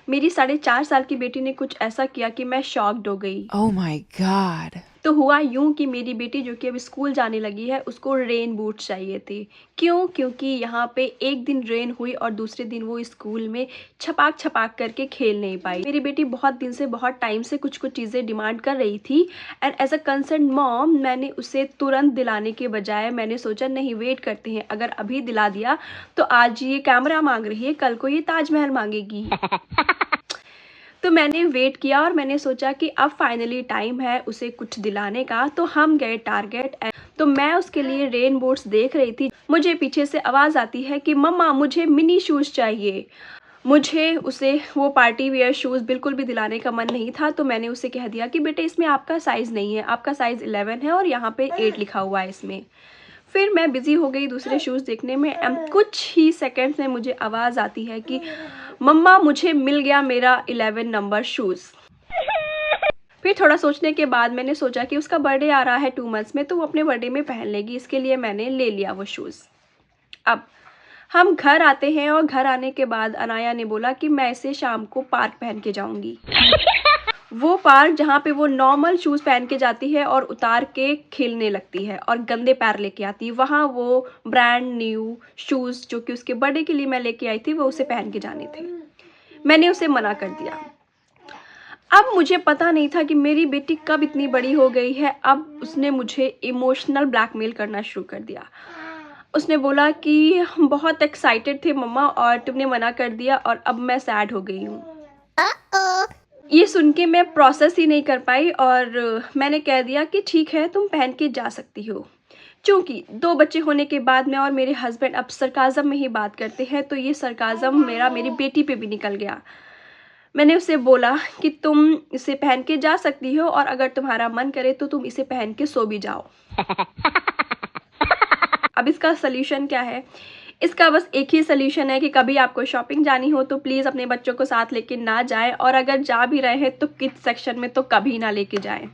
मेरी 4.5 साल की बेटी ने कुछ ऐसा किया कि मैं शॉक्ड हो गई। Oh my God. तो हुआ यूँ कि मेरी बेटी जो कि अब स्कूल जाने लगी है, उसको रेन बूट्स चाहिए थे। क्यों? क्योंकि यहाँ पे एक दिन रेन हुई और दूसरे दिन वो स्कूल में छपाक-छपाक करके खेल नहीं पाई। मेरी बेटी बहुत दिन से, बहुत टाइम से कुछ-कुछ चीज़ें डिमांड कर रही थी and as a concerned mom मैंने उसे तुरंत दिलाने के बजाय मैंने सोचा नहीं वेट करते हैं, अगर अभी दिला दिया तो आज ये कैमरा माँग रही है, कल को ये ताजमहल माँगेगी। तो मैंने वेट किया और मैंने सोचा कि अब फाइनली टाइम है उसे कुछ दिलाने का, तो हम गए टारगेट। तो मैं उसके लिए रेन बूट्स देख रही थी, मुझे पीछे से आवाज़ आती है कि मम्मा मुझे मिनी शूज़ चाहिए। मुझे उसे वो पार्टी वियर शूज़ बिल्कुल भी दिलाने का मन नहीं था, तो मैंने उसे कह दिया कि बेटे इसमें आपका साइज़ नहीं है, आपका साइज़ 11 है और यहाँ पे 8 लिखा हुआ है इसमें। फिर मैं बिज़ी हो गई दूसरे शूज़ देखने में एंड कुछ ही सेकंड्स में मुझे आवाज़ आती है कि मम्मा मुझे मिल गया मेरा 11 नंबर शूज़। फिर थोड़ा सोचने के बाद मैंने सोचा कि उसका बर्थडे आ रहा है 2 मंथ्स में, तो वो अपने बर्थडे में पहन लेगी, इसके लिए मैंने ले लिया वो शूज़। अब हम घर आते हैं और घर आने के बाद अनाया ने बोला कि मैं इसे शाम को पार्क पहन के जाऊँगी। वो पार्क जहाँ पे वो नॉर्मल शूज़ पहन के जाती है और उतार के खेलने लगती है और गंदे पैर लेके आती है, वहाँ वो ब्रांड न्यू शूज़ जो कि उसके बर्थडे के लिए मैं लेके आई थी, वो उसे पहन के जाने थे। मैंने उसे मना कर दिया। अब मुझे पता नहीं था कि मेरी बेटी कब इतनी बड़ी हो गई है, अब उसने मुझे इमोशनल ब्लैकमेल करना शुरू कर दिया। उसने बोला कि हम बहुत एक्साइटेड थे मम्मा और तुमने मना कर दिया और अब मैं सैड हो गई हूँ। ये सुन के मैं प्रोसेस ही नहीं कर पाई और मैंने कह दिया कि ठीक है तुम पहन के जा सकती हो। चूँकि 2 बच्चे होने के बाद मैं और मेरे हस्बैंड अब सरकाज़म में ही बात करते हैं, तो ये सरकाज़म मेरा मेरी बेटी पे भी निकल गया। मैंने उसे बोला कि तुम इसे पहन के जा सकती हो और अगर तुम्हारा मन करे तो तुम इसे पहन के सो भी जाओ। अब इसका सॉल्यूशन क्या है? इसका बस एक ही सॉल्यूशन है कि कभी आपको शॉपिंग जानी हो तो प्लीज़ अपने बच्चों को साथ लेके ना जाएँ और अगर जा भी रहे हैं तो किड्स सेक्शन में तो कभी ना लेके जाएँ।